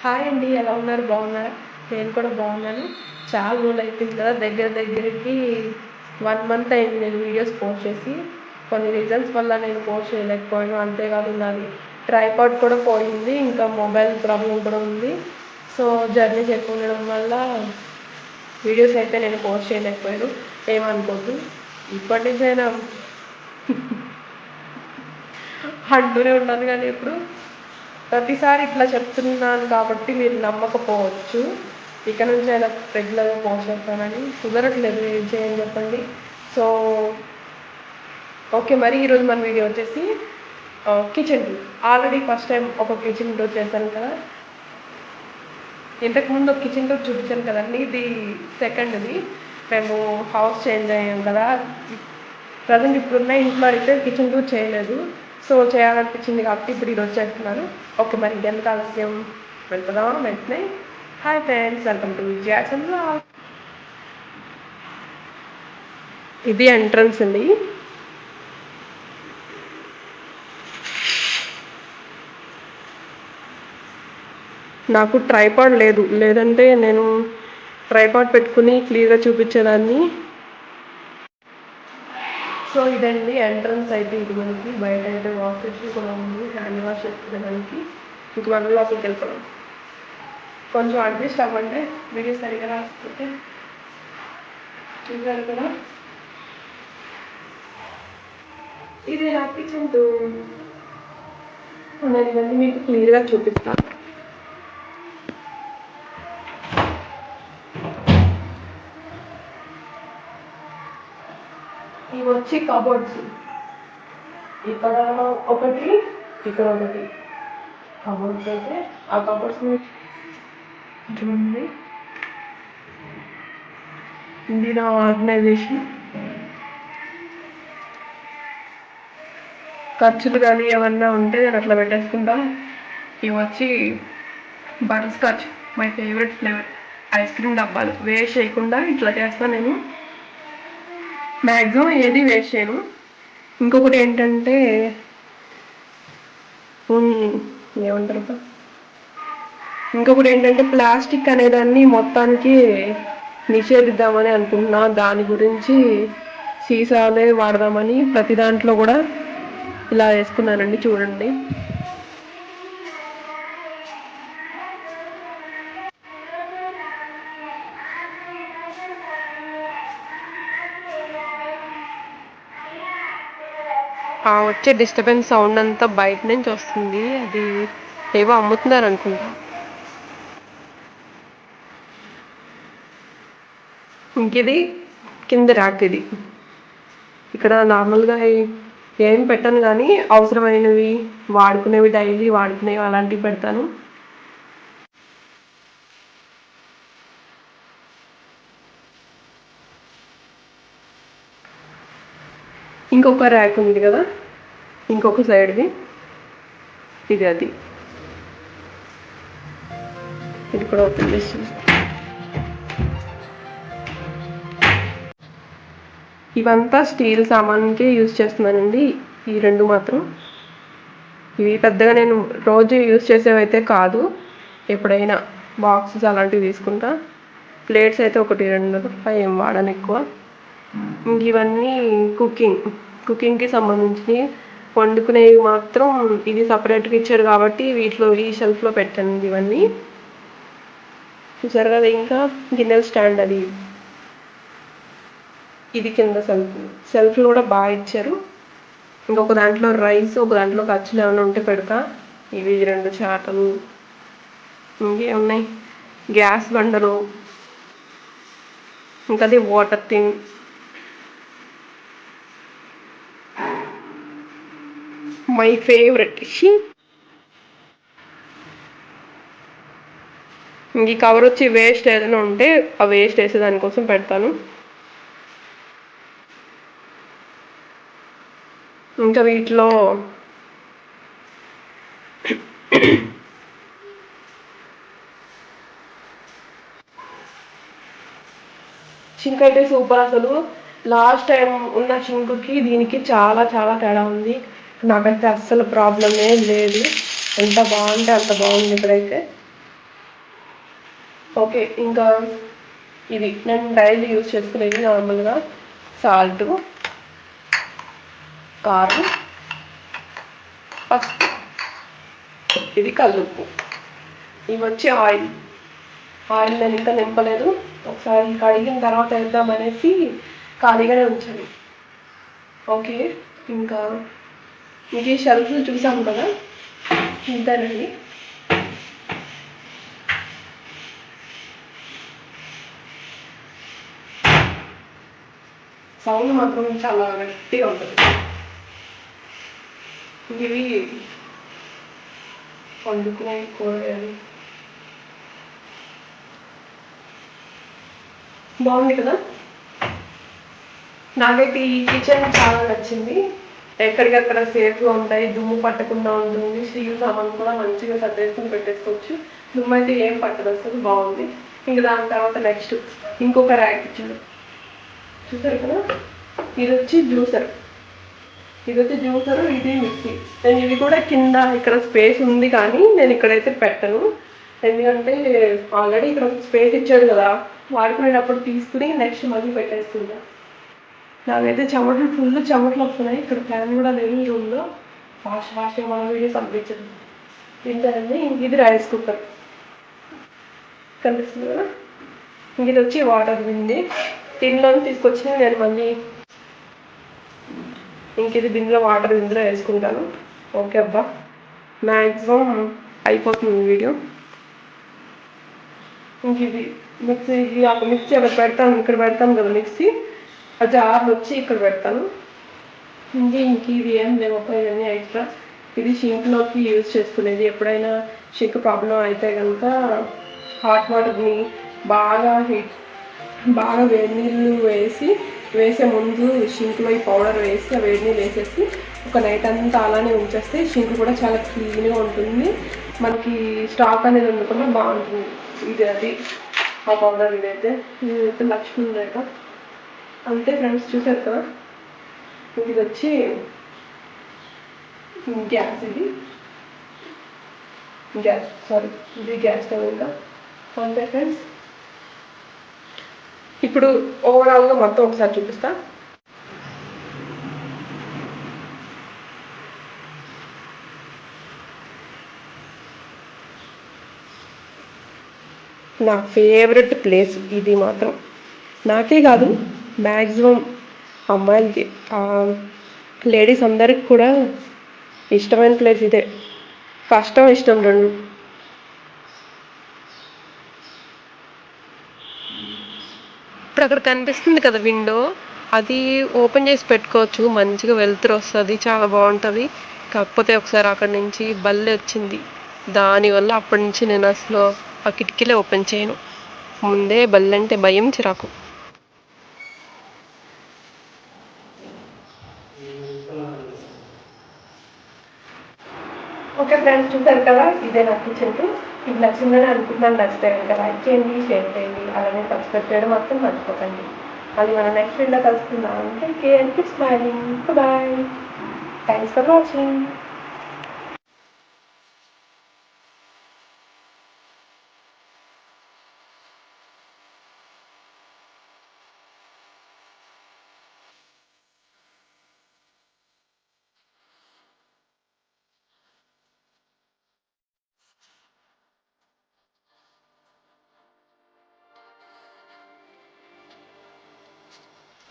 Hi అండి, ఎలా ఉన్నారు? బాగున్నారా? నేను కూడా బాగున్నాను. చాలా రోజులు అయిపోయింది కదా, దగ్గరికి 1 మంత్ అయింది నేను వీడియోస్ పోస్ట్ చేసి. కొన్ని రీజన్స్ వల్ల నేను పోస్ట్ చేయలేకపోయాను. అంతేకాదు నాది ట్రైపాడ్ కూడా పోయింది, ఇంకా మొబైల్ ప్రాబ్లం కూడా ఉంది. సో జర్నీస్ ఎక్కువ ఉండడం వల్ల వీడియోస్ అయితే నేను పోస్ట్ చేయలేకపోయాను. ఏమనుకోద్దు. ఇప్పటి నుంచైనా అంటూనే ఉన్నాను కానీ ఇప్పుడు ప్రతిసారి ఇట్లా చెప్తున్నాను కాబట్టి మీరు నమ్మకపోవచ్చు. ఇక నుంచి అయినా రెగ్యులర్గా పోస్ట్ చేస్తానని. కుదరట్లేదు, ఏం చేయని చెప్పండి. సో ఓకే, మరి ఈరోజు మన వీడియో వచ్చేసి kitchen tour. Already first time ఒక కిచెన్ టూర్ చేశాను కదా, ఇంతకుముందు ఒక కిచెన్ టూర్ చూపించాను కదండి. ఇది సెకండ్ది. మేము హౌస్ చేంజ్ అయ్యాం కదా, ప్రజెంట్ ఇప్పుడున్న ఇంట్లో అయితే కిచెన్ టూర్ చేయలేదు. సో చేయాలనిపించింది కాబట్టి ఇప్పుడు ఈరోజు చేస్తున్నాను. ఓకే, మరి ఇంకెందుకు ఆలస్యం, వెళ్తున్నాం వెంటనే. Hi friends, welcome to Jackson blog. ఇది ఎంట్రన్స్ అండి. నాకు ట్రైపాడ్ లేదంటే నేను ట్రైపాడ్ పెట్టుకుని క్లియర్గా చూపించేదాన్ని. సో ఇదండి ఎంట్రన్స్ అయితే. ఇది మనకి బయట అయితే వాష్ బేసిన్ కూడా ఉంది, హ్యాండ్ వాష్ చేసుకోవడానికి. ఇంక మన లోపలికి వెళ్ళిపోవడం. కొంచెం అడ్జస్ట్ అవ్వండి, వీడియో సరిగా రాకపోతే. చూసారు కదా, ఇది నా కిచెన్ టూర్. నేను ఇవన్నీ మీకు క్లియర్గా చూపిస్తాను. ఇవి వచ్చి కబోర్డ్స్. ఇక్కడ ఒకటి, ఇక్కడ ఒకటి కబోర్డ్స్ అయితే. ఆ కబోర్డ్స్ చూడండి, ఇది నా ఆర్గనైజేషన్. ఖర్చులు కానీ ఏమన్నా ఉంటే నేను అట్లా పెట్టేసుకుంటాం. ఇవి వచ్చి butter scotch, my favourite flavour. Ice cream డబ్బాలు వేస్ట్ చేయకుండా ఇట్లా చేస్తాను నేను. మ్యాక్సిమం ఏది వేస్ట్ చేయను. ఇంకొకటి ఏంటంటే ఏమంటారు, ఇంకొకటి ఏంటంటే ప్లాస్టిక్ అనేదాన్ని మొత్తానికి నిషేధిద్దామని అనుకుంటున్నా. దాని గురించి సీసాలే వాడదామని ప్రతి దాంట్లో కూడా ఇలా వేసుకున్నానండి, చూడండి. వచ్చే డిస్టర్బెన్స్ సౌండ్ అంతా బయట నుంచి వస్తుంది. అది ఏవో అమ్ముతున్నారు అనుకుంటా. ఇంకిది కింద ర్యాక్. ఇది ఇక్కడ నార్మల్గా ఏం పెట్టను కానీ అవసరమైనవి, వాడుకునేవి, డైలీ వాడుకునేవి అలాంటివి పెడతాను. ఇంకొక ర్యాక్ ఉంది కదా, ఇంకొక సైడ్ది. ఇది అది, ఇది కూడా ఓపెన్ చేస్తుంది. ఇవంతా స్టీల్ సామాన్కే యూజ్ చేస్తున్నానండి. ఈ రెండు మాత్రం. ఇవి పెద్దగా నేను రోజు యూజ్ చేసేవైతే కాదు, ఎప్పుడైనా బాక్సెస్ అలాంటివి తీసుకుంటా. ప్లేట్స్ అయితే ఒకటి రెండు తప్ప ఏం వాడను ఎక్కువ. ఇవన్నీ కుకింగ్కి సంబంధించి వండుకునేవి మాత్రం ఇది సపరేట్గా ఇచ్చారు కాబట్టి వీటిలో ఈ షెల్ఫ్లో పెట్టాను ఇవన్నీ. చూసారు కదా, ఇంకా గిన్నెల స్టాండ్ అది. ఇది కింద సెల్ఫ్లు కూడా బాగా ఇచ్చారు. ఇంకొక దాంట్లో రైస్, ఒక దాంట్లో ఖర్చులు ఏమైనా ఉంటే పెడతా. ఇవి 2 చాటలు. ఇంకే ఉన్నాయి, గ్యాస్ బండలు, ఇంకా అది వాటర్ థింగ్. My favourite. ఈ కవర్ వచ్చి వేస్ట్ ఏదైనా ఉంటే ఆ వేస్ట్ వేసే దానికోసం పెడతాను. ఇంకా వీటిలో షింక్ అయితే సూపర్. అసలు లాస్ట్ టైం ఉన్న షింక్కి దీనికి చాలా చాలా తేడా ఉంది. నాకైతే అస్సలు ప్రాబ్లమే లేదు. ఎంత బాగుంటే అంత బాగుంది ఇప్పుడైతే. ఓకే. ఇంకా ఇది నేను డైలీ యూజ్ చేసుకునేది నార్మల్గా సాల్ట్, కారం, పసుపు, ఇది కల్లుప్పు, ఇవి వచ్చి ఆయిల్. ఆయిల్ నేను ఇంకా నింపలేదు, ఒకసారి కడిగిన తర్వాత వేద్దామనేసి ఖాళీగానే ఉంచాను. ఓకే. ఇంకా మీకు ఈ షెల్ఫ్లు చూసాము కదా, ఇంతేనండి. సౌండ్ మాత్రం చాలా గట్టిగా ఉంటుంది. ఇవి వండుకునే కూరగాయలు. బాగుంది కదా. నాకైతే ఈ కిచెన్ చాలా నచ్చింది. ఎక్కడికక్కడ సేఫ్గా ఉంటాయి, దుమ్ము పట్టకుండా ఉంటుంది. స్టీల్ సామాన్ కూడా మంచిగా సర్దేసుకుని పెట్టేసుకోవచ్చు. దుమ్ము అయితే ఏం పట్టదు, అసలు బాగుంది. ఇంకా దాని తర్వాత నెక్స్ట్ ఇంకొక ర్యాక్ ఇచ్చాడు, చూసారు కదా. ఇది వచ్చి జ్యూసర్, ఇది మిక్సీ. నేను ఇది కూడా కింద ఇక్కడ స్పేస్ ఉంది కానీ నేను ఇక్కడైతే పెట్టను, ఎందుకంటే ఆల్రెడీ ఇక్కడ స్పేస్ ఇచ్చాడు కదా, వాడుకునేటప్పుడు తీసుకుని నెక్స్ట్ మళ్ళీ పెట్టేస్తుంటా. నాకైతే చెమటలు వస్తున్నాయి. ఇక్కడ ఫ్యాన్ కూడా లేదు ఈ రూమ్లో. ఫాస్ట్గా మన వీడియో పంపించదు. తింటారండి. ఇది రైస్ కుక్కర్ కనిపిస్తుంది కదా. ఇది వచ్చి వాటర్ బింది, టిన్లో తీసుకొచ్చి నేను మళ్ళీ ఇది బిందులో వాటర్ ఇందులో వేసుకుంటాను. ఓకే అబ్బా, మ్యాక్సిమం అయిపోతుంది వీడియో. ఇది మిక్సీ, మిక్సీ అక్కడ పెడతాను, ఇక్కడ పెడతాను కదా మిక్సీ, ఆ జార్ వచ్చి ఇక్కడ పెడతాను. ఇది ఏం లేవు ఇవన్నీ ఎక్స్ట్రా. ఇది షింక్లోకి యూజ్ చేసుకునేది. ఎప్పుడైనా షింక్ ప్రాబ్లం అయితే కనుక హాట్ వాటర్ని బాగా వేడి నీళ్ళు వేసే ముందు షింక్లో ఈ పౌడర్ వేసి ఆ వేడి నీళ్ళు వేసేసి ఒక నైట్ అంతా అలానే ఉంచేస్తే షింక్ కూడా చాలా క్లీన్గా ఉంటుంది. మనకి స్టాక్ అనేది ఉండకుండా బాగుంటుంది. అది ఆ పౌడర్. ఇదైతే లక్ష్మీ రేఖ. అంతే ఫ్రెండ్స్, చూసారు కదా. ఇది వచ్చి గ్యాస్, ఇది గ్యాస్ స్టవ్. ఇంకా అంతే ఫ్రెండ్స్. ఇప్పుడు ఓవరాల్గా మొత్తం ఒకసారి చూపిస్తా. నా ఫేవరెట్ ప్లేస్ ఇది మాత్రం, నాకే కాదు మ్యాక్సిమం అమ్మాయిలకి, లేడీస్ అందరికి కూడా ఇష్టమైన ప్లేస్ ఇదే. కష్టం ఇష్టం రెండు. ఇప్పుడు అక్కడ కనిపిస్తుంది కదా విండో, అది ఓపెన్ చేసి పెట్టుకోవచ్చు, మంచిగా వెలుతురు వస్తుంది, చాలా బాగుంటుంది. కాకపోతే ఒకసారి అక్కడి నుంచి బల్లి వచ్చింది, దానివల్ల అప్పటి నుంచి నేను అసలు ఆ కిటికీలే ఓపెన్ చేయను. ముందే బల్లి అంటే భయం, చిరాకు. ఓకే ఫ్రెండ్స్, చూసారు కదా, ఇదే నా కిచెన్. ఇది నచ్చిందని అనుకుంటున్నాను. నచ్చితే కనుక లైక్ చేయండి, షేర్ చేయండి, అలానే సబ్స్క్రైబ్ చేయడం మాత్రం మర్చిపోకండి. మళ్ళీ మనం నెక్స్ట్ వీడియోలో కలుసుకుందాం. Take care, keep smiling, bye. Thanks for watching.